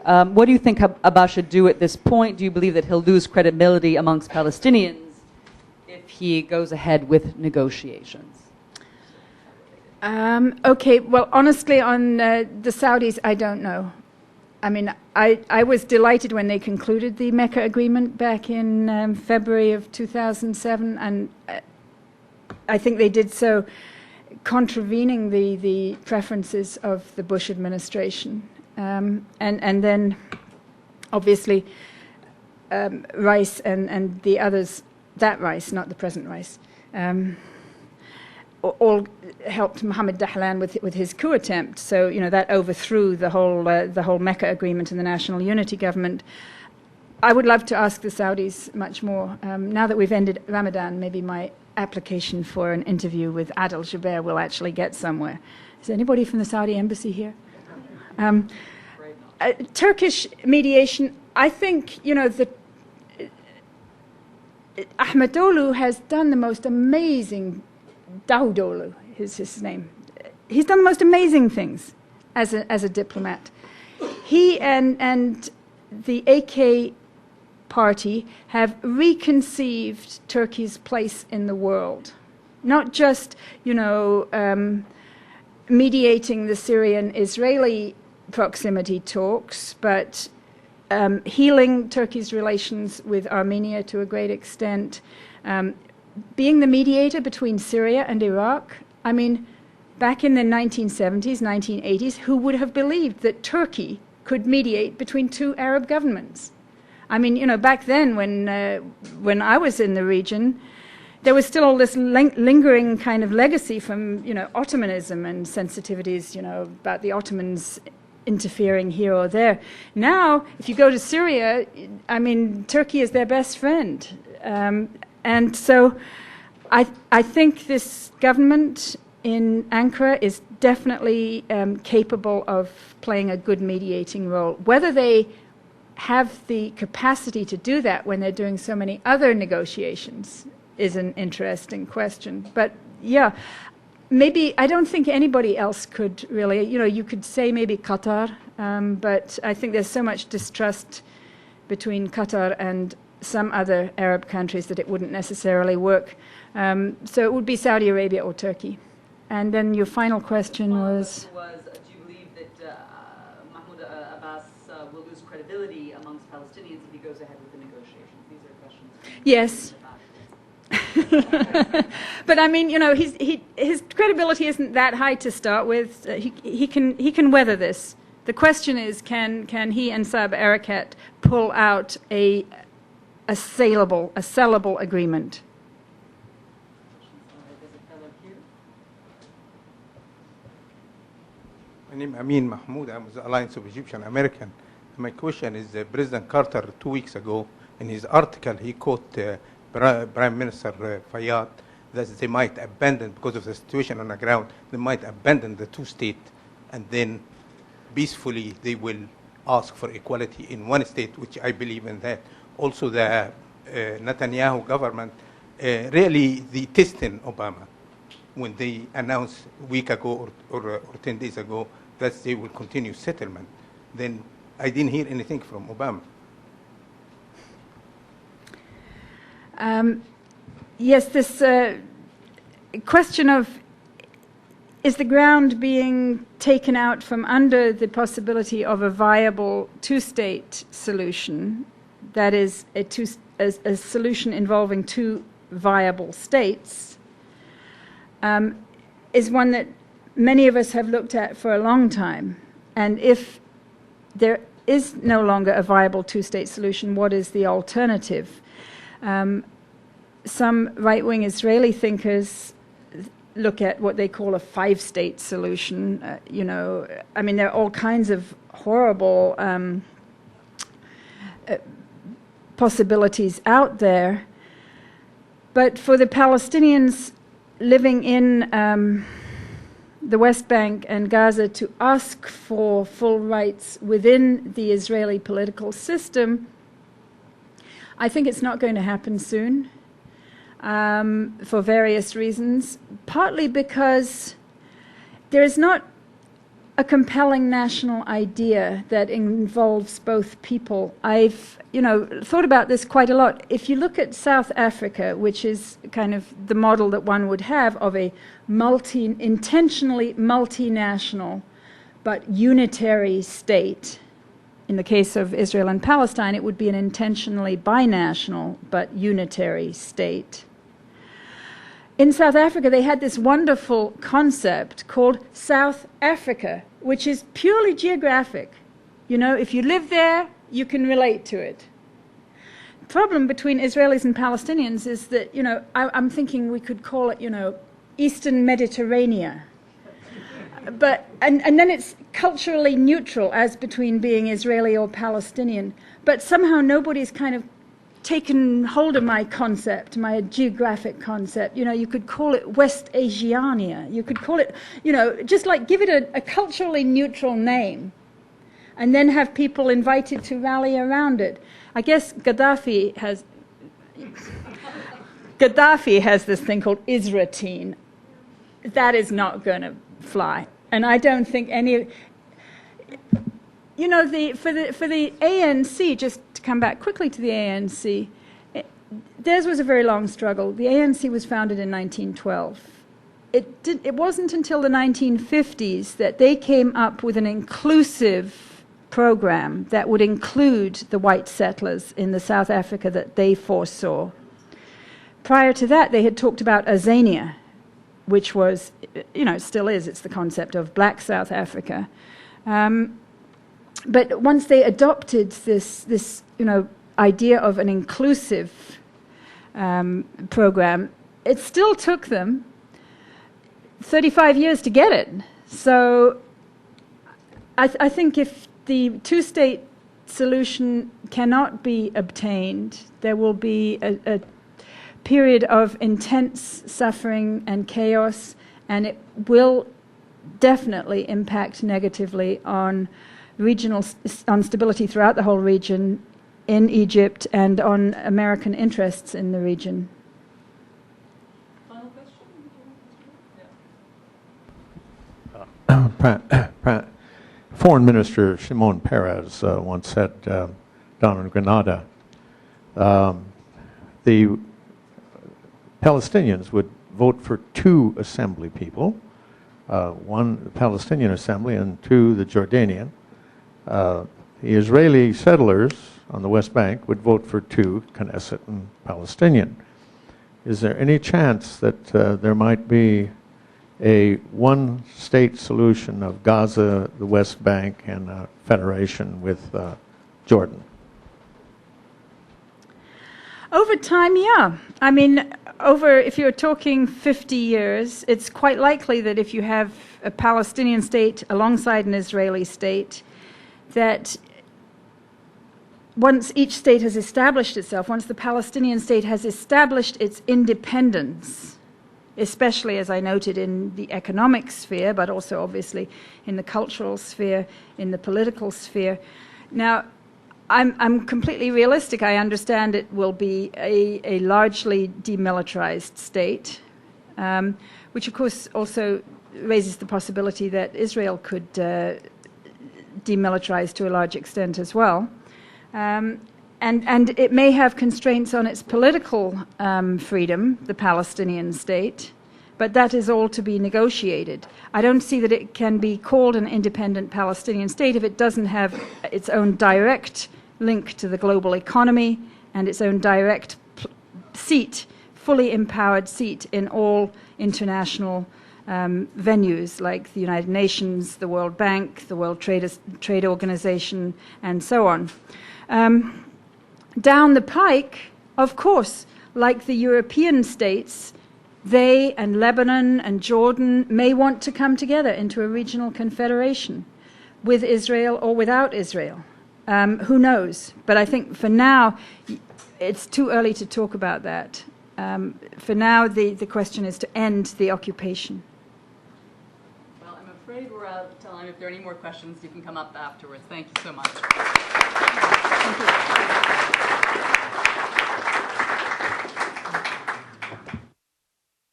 What do you think Abbas should do at this point? Do you believe that he'll lose credibility amongst Palestinians if he goes ahead with negotiations? Okay, well, honestly, on the Saudis, I don't know. I mean, I was delighted when they concluded the Mecca agreement back in February of 2007, and I think they did so contravening the preferences of the Bush administration. And then, obviously, Rice and the others, that Rice, not the present Rice, all helped Mohammed Dahlan with his coup attempt. So, you know, that overthrew the whole Mecca agreement and the national unity government. I would love to ask the Saudis much more. Now that we've ended Ramadan, maybe my application for an interview with Adel Jubeir will actually get somewhere. Is anybody from the Saudi embassy here? Turkish mediation, I think, you know, Ahmedolu has done the most amazing, Davutoglu is his name. He's done the most amazing things as a diplomat. He and the AK party have reconceived Turkey's place in the world, not just, you know, mediating the Syrian-Israeli proximity talks, but healing Turkey's relations with Armenia to a great extent, being the mediator between Syria and Iraq. I mean, back in the 1970s, 1980s, who would have believed that Turkey could mediate between two Arab governments? I mean, you know, back then when I was in the region, there was still all this lingering kind of legacy from, you know, Ottomanism and sensitivities, you know, about the Ottomans interfering here or there. Now, if you go to Syria, I mean, Turkey is their best friend. And so I think this government in Ankara is definitely capable of playing a good mediating role. Whether they have the capacity to do that when they're doing so many other negotiations is an interesting question. But yeah, maybe I don't think anybody else could really, you know, you could say maybe Qatar, but I think there's so much distrust between Qatar and some other Arab countries that it wouldn't necessarily work. So it would be Saudi Arabia or Turkey. And then your final question was... do you believe that Mahmoud Abbas will lose credibility amongst Palestinians if he goes ahead with the negotiations? These are questions. Yes. But I mean, you know, his credibility isn't that high to start with. He can weather this. The question is, can he and Saeb Erekat pull out a sellable agreement? My name is Amin Mahmoud. I'm with the Alliance of Egyptian American. My question is, President Carter 2 weeks ago, in his article, he quote Prime Minister Fayyad that they might abandon, because of the situation on the ground, they might abandon the two-state, and then peacefully they will ask for equality in one state, which I believe in that. Also, the Netanyahu government really the testing Obama when they announced a week ago or 10 days ago that they will continue settlement. Then I didn't hear anything from Obama. Yes, this question of is the ground being taken out from under the possibility of a viable two-state solution, that is a solution involving two viable states, is one that many of us have looked at for a long time. And if there is no longer a viable two-state solution, what is the alternative? Some right-wing Israeli thinkers look at what they call a five-state solution. You know, I mean, there are all kinds of horrible possibilities out there. But for the Palestinians living in the West Bank and Gaza to ask for full rights within the Israeli political system, I think it's not going to happen soon. For various reasons, partly because there is not a compelling national idea that involves both people. I've, thought about this quite a lot. If you look at South Africa, which is kind of the model that one would have of a intentionally multinational but unitary state. In the case of Israel and Palestine, it would be an intentionally binational but unitary state. In South Africa, they had this wonderful concept called South Africa, which is purely geographic. If you live there, you can relate to it. The problem between Israelis and Palestinians is that, I'm thinking we could call it, Eastern Mediterranean. But and then it's culturally neutral as between being Israeli or Palestinian. But somehow nobody's kind of taken hold of my concept, my geographic concept. You could call it West Asiania. You could call it, just like give it a culturally neutral name and then have people invited to rally around it. I guess Gaddafi has this thing called Isra'tine. That is not going to fly. And I don't think any... for the ANC, just to come back quickly to the ANC, theirs was a very long struggle. The ANC was founded in 1912. It wasn't until the 1950s that they came up with an inclusive program that would include the white settlers in the South Africa that they foresaw. Prior to that, they had talked about Azania, which was, still is, it's the concept of black South Africa. But once they adopted this idea of an inclusive program, it still took them 35 years to get it. So I think if the two-state solution cannot be obtained, there will be a period of intense suffering and chaos, and it will definitely impact negatively on on stability throughout the whole region, in Egypt, and on American interests in the region. Final question? Foreign Minister Shimon Peres once said down in Grenada, the Palestinians would vote for two assembly people, one the Palestinian assembly and two the Jordanian. The Israeli settlers on the West Bank would vote for two, Knesset and Palestinian. Is there any chance that there might be a one-state solution of Gaza, the West Bank, and a federation with Jordan? Over time, yeah. I mean, if you're talking 50 years, it's quite likely that if you have a Palestinian state alongside an Israeli state, that once each state has established itself, once the Palestinian state has established its independence, especially, as I noted, in the economic sphere, but also obviously in the cultural sphere, in the political sphere. Now, I'm completely realistic. I understand it will be a largely demilitarized state, which of course also raises the possibility that Israel could demilitarize to a large extent as well. And it may have constraints on its political freedom, the Palestinian state, but that is all to be negotiated. I don't see that it can be called an independent Palestinian state if it doesn't have its own direct link to the global economy and its own direct seat, fully empowered seat in all international venues like the United Nations, the World Bank, the World Trade Organization, and so on. Down the pike, of course, like the European states, they and Lebanon and Jordan may want to come together into a regional confederation with Israel or without Israel. Who knows? But I think for now, it's too early to talk about that. For now, the question is to end the occupation. Well, I'm afraid we're out of time. If there are any more questions, you can come up afterwards. Thank you so much. Thank you.